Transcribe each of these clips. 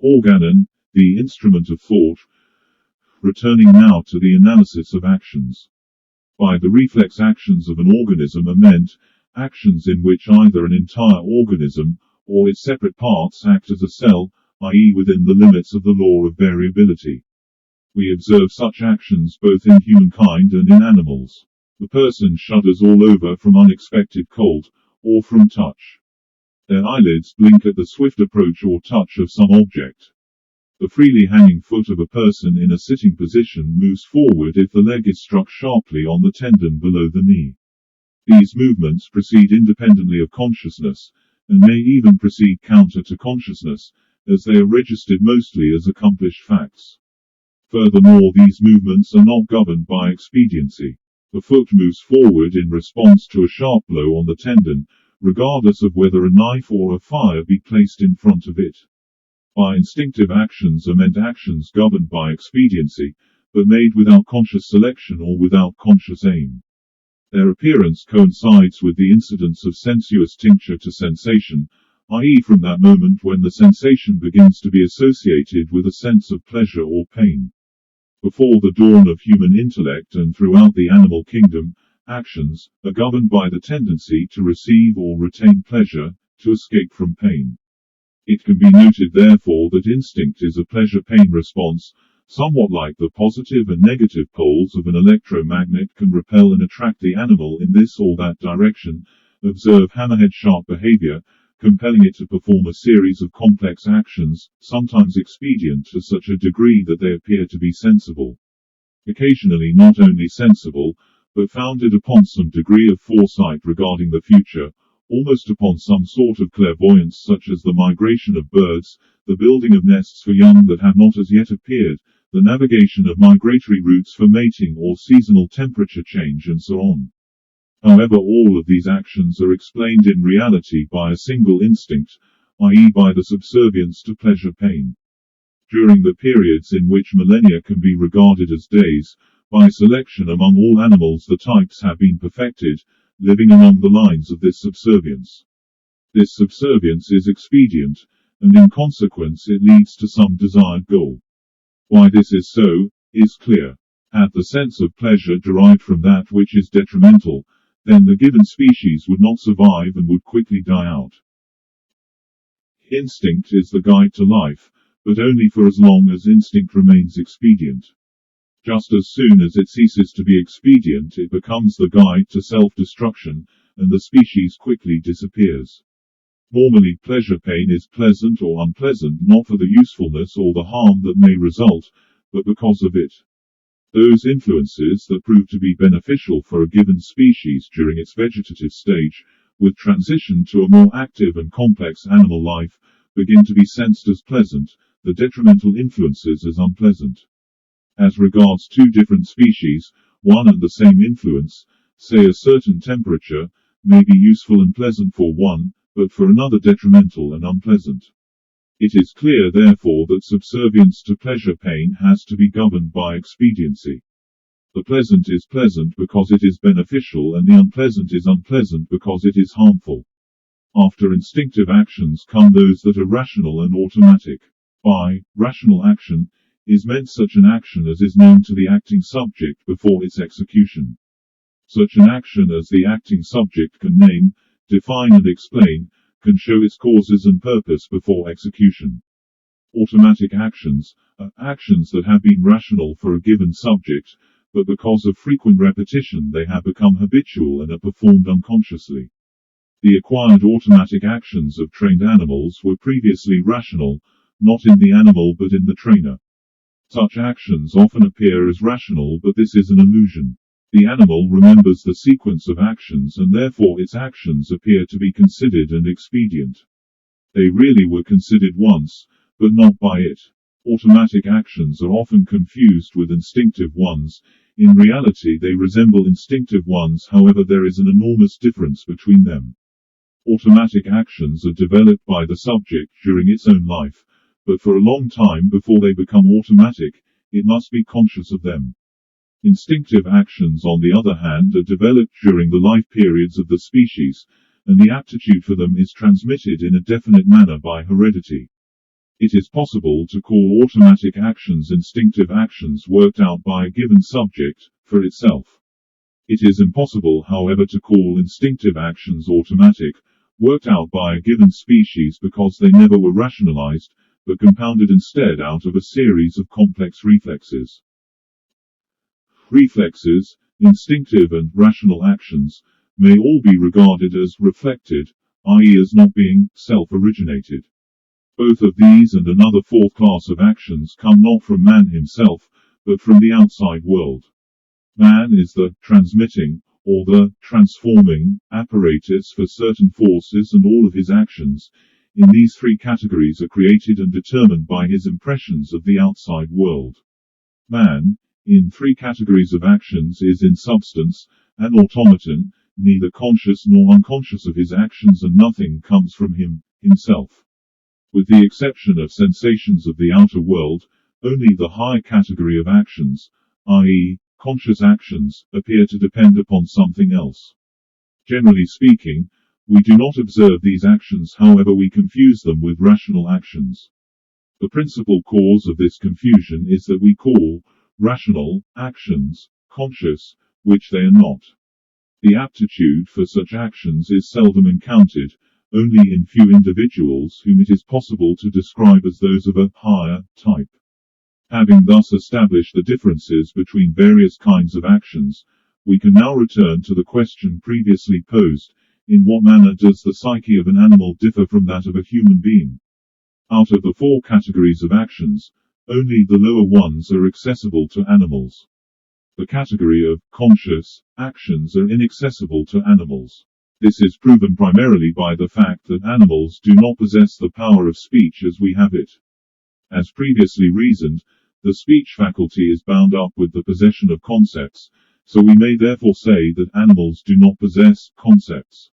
Organum, the instrument of thought. Returning now to the analysis of actions. By the reflex actions of an organism are meant actions in which either an entire organism, or its separate parts act as a cell, i.e. within the limits of the law of variability. We observe such actions both in humankind and in animals. The person shudders all over from unexpected cold, or from touch. Their eyelids blink at the swift approach or touch of some object. The freely hanging foot of a person in a sitting position moves forward if the leg is struck sharply on the tendon below the knee. These movements proceed independently of consciousness, and may even proceed counter to consciousness, as they are registered mostly as accomplished facts. Furthermore, these movements are not governed by expediency. The foot moves forward in response to a sharp blow on the tendon, regardless of whether a knife or a fire be placed in front of it. By instinctive actions are meant actions governed by expediency, but made without conscious selection or without conscious aim. Their appearance coincides with the incidence of sensuous tincture to sensation, i.e. from that moment when the sensation begins to be associated with a sense of pleasure or pain. Before the dawn of human intellect and throughout the animal kingdom, actions are governed by the tendency to receive or retain pleasure, to escape from pain. It can be noted therefore that instinct is a pleasure-pain response, somewhat like the positive and negative poles of an electromagnet can repel and attract the animal in this or that direction. Observe hammerhead-shark behavior, compelling it to perform a series of complex actions, sometimes expedient to such a degree that they appear to be sensible. Occasionally not only sensible, but founded upon some degree of foresight regarding the future, almost upon some sort of clairvoyance such as the migration of birds, the building of nests for young that have not as yet appeared, the navigation of migratory routes for mating or seasonal temperature change and so on. However, all of these actions are explained in reality by a single instinct, i.e. by the subservience to pleasure-pain. During the periods in which millennia can be regarded as days, by selection among all animals the types have been perfected, living along the lines of this subservience. This subservience is expedient, and in consequence it leads to some desired goal. Why this is so, is clear. Had the sense of pleasure derived from that which is detrimental, then the given species would not survive and would quickly die out. Instinct is the guide to life, but only for as long as instinct remains expedient. Just as soon as it ceases to be expedient, it becomes the guide to self-destruction, and the species quickly disappears. Normally pleasure-pain is pleasant or unpleasant not for the usefulness or the harm that may result, but because of it. Those influences that prove to be beneficial for a given species during its vegetative stage, with transition to a more active and complex animal life, begin to be sensed as pleasant, the detrimental influences as unpleasant. As regards two different species, one and the same influence, say a certain temperature, may be useful and pleasant for one, but for another detrimental and unpleasant. It is clear therefore that subservience to pleasure-pain has to be governed by expediency. The pleasant is pleasant because it is beneficial and the unpleasant is unpleasant because it is harmful. After instinctive actions come those that are rational and automatic. By rational action is meant such an action as is known to the acting subject before its execution. Such an action as the acting subject can name, define and explain, can show its causes and purpose before execution. Automatic actions are actions that have been rational for a given subject, but because of frequent repetition they have become habitual and are performed unconsciously. The acquired automatic actions of trained animals were previously rational, not in the animal but in the trainer. Such actions often appear as rational, but this is an illusion. The animal remembers the sequence of actions and therefore its actions appear to be considered and expedient. They really were considered once, but not by it. Automatic actions are often confused with instinctive ones. In reality they resemble instinctive ones, however there is an enormous difference between them. Automatic actions are developed by the subject during its own life, but for a long time before they become automatic, it must be conscious of them. Instinctive actions, on the other hand, are developed during the life periods of the species, and the aptitude for them is transmitted in a definite manner by heredity. It is possible to call automatic actions instinctive actions worked out by a given subject, for itself. It is impossible, however, to call instinctive actions automatic, worked out by a given species because they never were rationalized, but compounded instead out of a series of complex reflexes. Reflexes, instinctive and rational actions, may all be regarded as reflected, i.e. as not being self-originated. Both of these and another fourth class of actions come not from man himself, but from the outside world. Man is the transmitting, or the transforming, apparatus for certain forces, and all of his actions, in these three categories, are created and determined by his impressions of the outside world. Man, in three categories of actions, is in substance an automaton, neither conscious nor unconscious of his actions, and nothing comes from him, himself. With the exception of sensations of the outer world, only the high category of actions, i.e., conscious actions, appear to depend upon something else. Generally speaking, we do not observe these actions, however we confuse them with rational actions. The principal cause of this confusion is that we call rational actions conscious, which they are not. The aptitude for such actions is seldom encountered, only in few individuals whom it is possible to describe as those of a higher type. Having thus established the differences between various kinds of actions, we can now return to the question previously posed: in what manner does the psyche of an animal differ from that of a human being? Out of the four categories of actions, only the lower ones are accessible to animals. The category of conscious actions are inaccessible to animals. This is proven primarily by the fact that animals do not possess the power of speech as we have it. As previously reasoned, the speech faculty is bound up with the possession of concepts, so we may therefore say that animals do not possess concepts.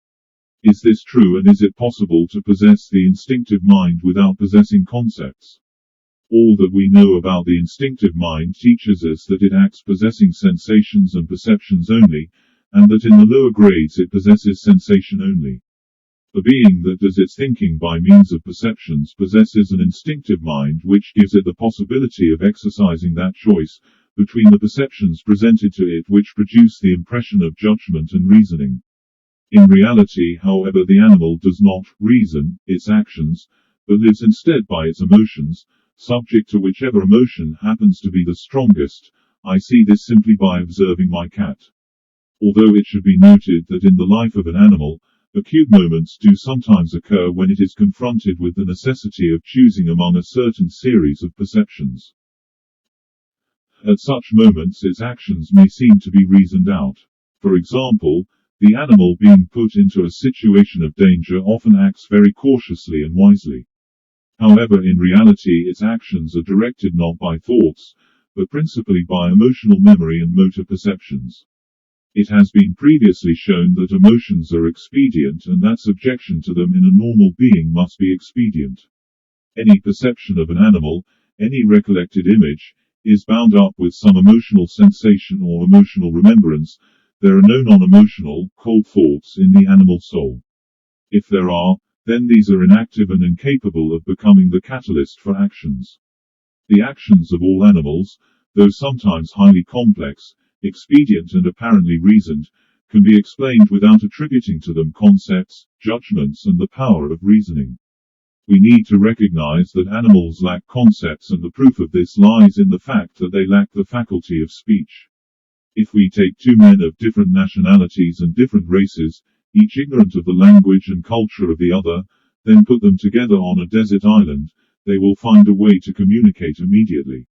Is this true, and is it possible to possess the instinctive mind without possessing concepts? All that we know about the instinctive mind teaches us that it acts possessing sensations and perceptions only, and that in the lower grades it possesses sensation only. The being that does its thinking by means of perceptions possesses an instinctive mind which gives it the possibility of exercising that choice between the perceptions presented to it which produce the impression of judgment and reasoning. In reality, however, the animal does not reason its actions, but lives instead by its emotions, subject to whichever emotion happens to be the strongest. I see this simply by observing my cat. Although it should be noted that in the life of an animal, acute moments do sometimes occur when it is confronted with the necessity of choosing among a certain series of perceptions. At such moments its actions may seem to be reasoned out. For example, the animal being put into a situation of danger often acts very cautiously and wisely. However, in reality its actions are directed not by thoughts, but principally by emotional memory and motor perceptions. It has been previously shown that emotions are expedient and that subjection to them in a normal being must be expedient. Any perception of an animal, any recollected image, is bound up with some emotional sensation or emotional remembrance. There are no non-emotional, cold thoughts in the animal soul. If there are, then these are inactive and incapable of becoming the catalyst for actions. The actions of all animals, though sometimes highly complex, expedient and apparently reasoned, can be explained without attributing to them concepts, judgments and the power of reasoning. We need to recognize that animals lack concepts, and the proof of this lies in the fact that they lack the faculty of speech. If we take two men of different nationalities and different races, each ignorant of the language and culture of the other, then put them together on a desert island, they will find a way to communicate immediately.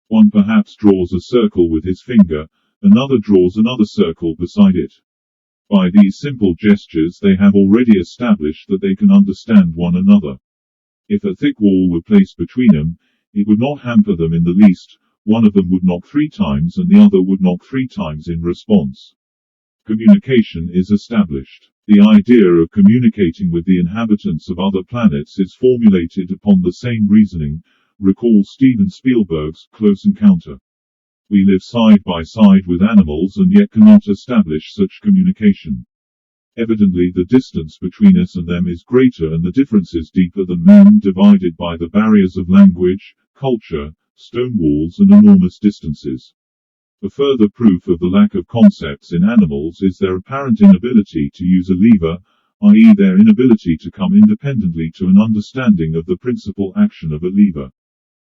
One perhaps draws a circle with his finger, another draws another circle beside it. By these simple gestures they have already established that they can understand one another. If a thick wall were placed between them, it would not hamper them in the least. One of them would knock 3 times and the other would knock 3 times in response. Communication is established. The idea of communicating with the inhabitants of other planets is formulated upon the same reasoning. Recall Steven Spielberg's Close Encounter. We live side by side with animals and yet cannot establish such communication. Evidently the distance between us and them is greater and the differences deeper than men, divided by the barriers of language, culture, stone walls and enormous distances. A further proof of the lack of concepts in animals is their apparent inability to use a lever, i.e. their inability to come independently to an understanding of the principal action of a lever.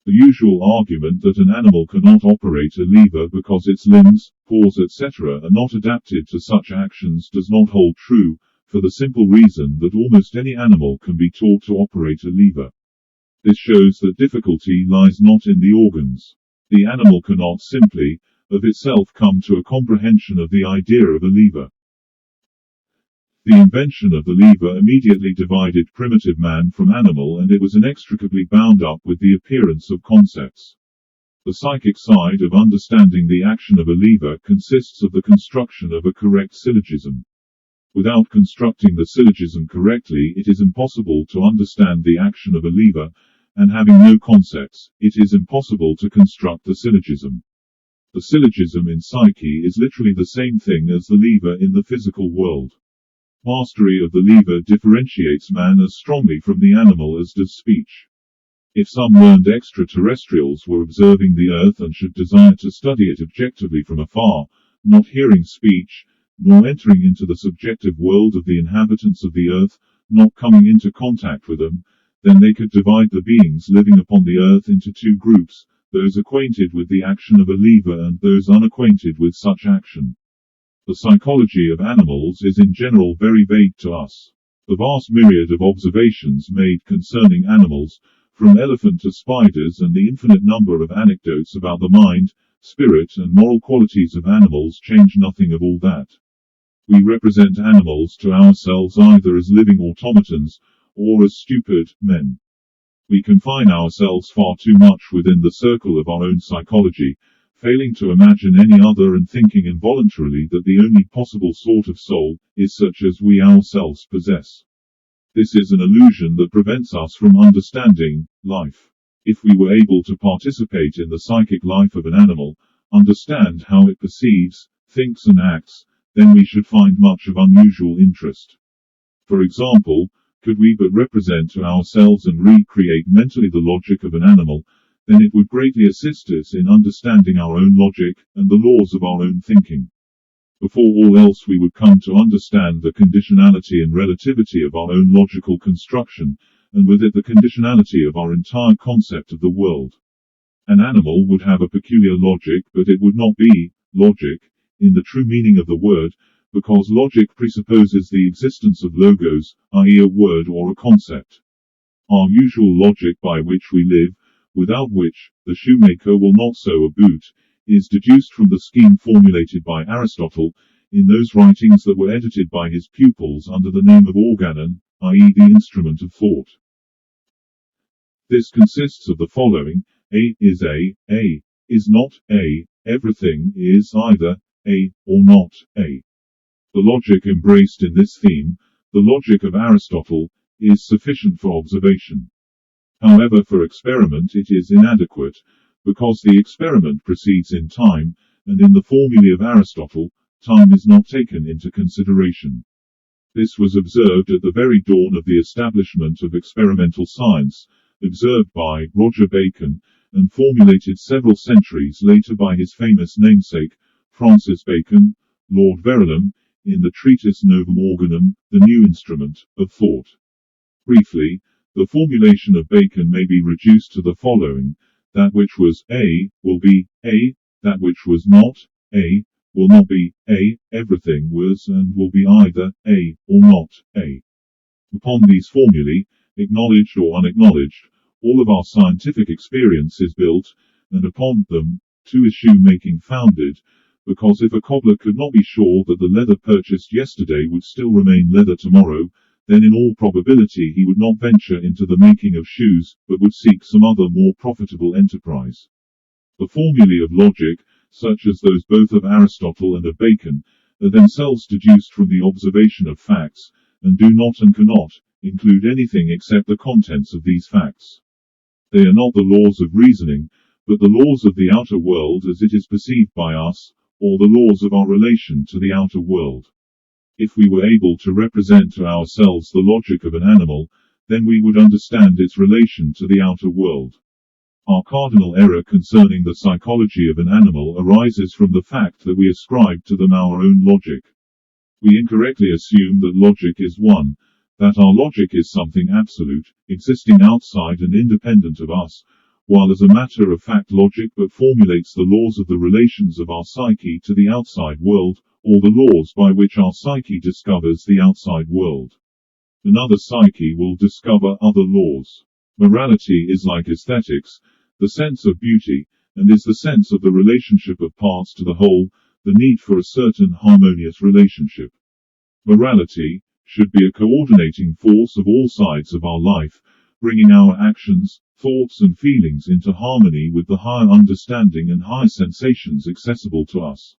The usual argument that an animal cannot operate a lever because its limbs, paws etc. are not adapted to such actions does not hold true, for the simple reason that almost any animal can be taught to operate a lever. This shows that difficulty lies not in the organs. The animal cannot simply, of itself, come to a comprehension of the idea of a lever. The invention of the lever immediately divided primitive man from animal, and it was inextricably bound up with the appearance of concepts. The psychic side of understanding the action of a lever consists of the construction of a correct syllogism. Without constructing the syllogism correctly, it is impossible to understand the action of a lever, and having no concepts, it is impossible to construct the syllogism. The syllogism in psyche is literally the same thing as the lever in the physical world. Mastery of the lever differentiates man as strongly from the animal as does speech. If some learned extraterrestrials were observing the Earth and should desire to study it objectively from afar, not hearing speech, nor entering into the subjective world of the inhabitants of the Earth, not coming into contact with them, then they could divide the beings living upon the Earth into two groups, those acquainted with the action of a lever and those unacquainted with such action. The psychology of animals is in general very vague to us. The vast myriad of observations made concerning animals, from elephant to spiders, and the infinite number of anecdotes about the mind, spirit and moral qualities of animals change nothing of all that. We represent animals to ourselves either as living automatons, or as stupid men. We confine ourselves far too much within the circle of our own psychology, failing to imagine any other and thinking involuntarily that the only possible sort of soul is such as we ourselves possess. This is an illusion that prevents us from understanding life. If we were able to participate in the psychic life of an animal, understand how it perceives, thinks and acts, then we should find much of unusual interest. For example, could we but represent to ourselves and recreate mentally the logic of an animal, then it would greatly assist us in understanding our own logic, and the laws of our own thinking. Before all else we would come to understand the conditionality and relativity of our own logical construction, and with it the conditionality of our entire concept of the world. An animal would have a peculiar logic, but it would not be logic, in the true meaning of the word, because logic presupposes the existence of logos, i.e. a word or a concept. Our usual logic by which we live, without which the shoemaker will not sew a boot, is deduced from the scheme formulated by Aristotle, in those writings that were edited by his pupils under the name of organon, i.e. the instrument of thought. This consists of the following: A is A is not A, everything is either A or not A. The logic embraced in this theme, the logic of Aristotle, is sufficient for observation. However, for experiment it is inadequate, because the experiment proceeds in time, and in the formulae of Aristotle, time is not taken into consideration. This was observed at the very dawn of the establishment of experimental science, observed by Roger Bacon, and formulated several centuries later by his famous namesake, Francis Bacon, Lord Verulam, in the treatise Novum Organum, the new instrument of thought. Briefly, the formulation of Bacon may be reduced to the following: that which was A will be A, that which was not A will not be A, everything was and will be either A or not A. Upon these formulae, acknowledged or unacknowledged, all of our scientific experience is built, and upon them, too, is shoemaking founded, because if a cobbler could not be sure that the leather purchased yesterday would still remain leather tomorrow, then in all probability he would not venture into the making of shoes, but would seek some other more profitable enterprise. The formulae of logic, such as those both of Aristotle and of Bacon, are themselves deduced from the observation of facts, and do not and cannot include anything except the contents of these facts. They are not the laws of reasoning, but the laws of the outer world as it is perceived by us, or the laws of our relation to the outer world. If we were able to represent to ourselves the logic of an animal, then we would understand its relation to the outer world. Our cardinal error concerning the psychology of an animal arises from the fact that we ascribe to them our own logic. We incorrectly assume that logic is one, that our logic is something absolute, existing outside and independent of us, while as a matter of fact logic but formulates the laws of the relations of our psyche to the outside world, or the laws by which our psyche discovers the outside world. Another psyche will discover other laws. Morality is like aesthetics, the sense of beauty, and is the sense of the relationship of parts to the whole, the need for a certain harmonious relationship. Morality should be a coordinating force of all sides of our life, bringing our actions, thoughts and feelings into harmony with the higher understanding and higher sensations accessible to us.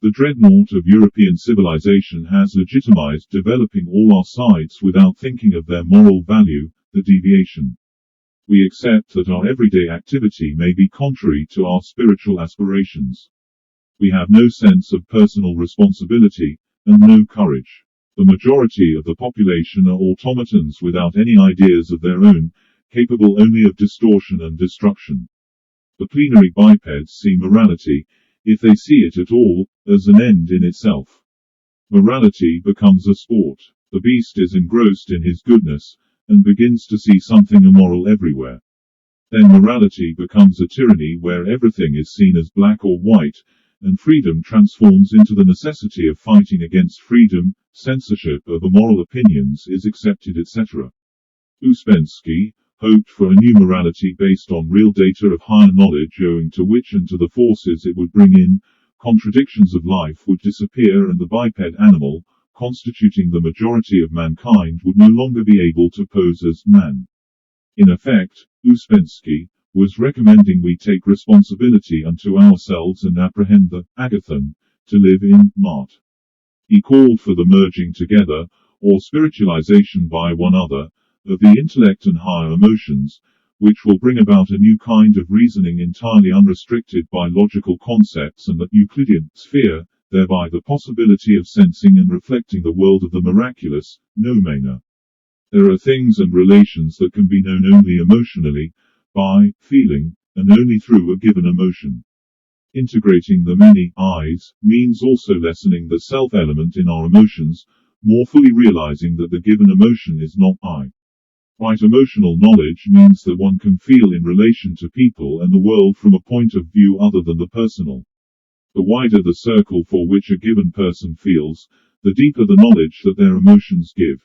The dreadnought of European civilization has legitimized developing all our sides without thinking of their moral value, the deviation. We accept that our everyday activity may be contrary to our spiritual aspirations. We have no sense of personal responsibility, and no courage. The majority of the population are automatons without any ideas of their own, capable only of distortion and destruction. The plenary bipeds see morality, if they see it at all, as an end in itself. Morality becomes a sport. The beast is engrossed in his goodness, and begins to see something immoral everywhere. Then morality becomes a tyranny where everything is seen as black or white, and freedom transforms into the necessity of fighting against freedom, censorship of immoral opinions is accepted, etc. Ouspensky hoped for a new morality based on real data of higher knowledge, owing to which and to the forces it would bring in, contradictions of life would disappear and the biped animal, constituting the majority of mankind, would no longer be able to pose as man. In effect, Ouspensky was recommending we take responsibility unto ourselves and apprehend the agathon, to live in Mart. He called for the merging together, or spiritualization by one other, of the intellect and higher emotions, which will bring about a new kind of reasoning entirely unrestricted by logical concepts and the Euclidean sphere, thereby the possibility of sensing and reflecting the world of the miraculous, noumena. There are things and relations that can be known only emotionally, by feeling, and only through a given emotion. Integrating the many I's means also lessening the self element in our emotions, more fully realizing that the given emotion is not I. Right emotional knowledge means that one can feel in relation to people and the world from a point of view other than the personal. The wider the circle for which a given person feels, the deeper the knowledge that their emotions give.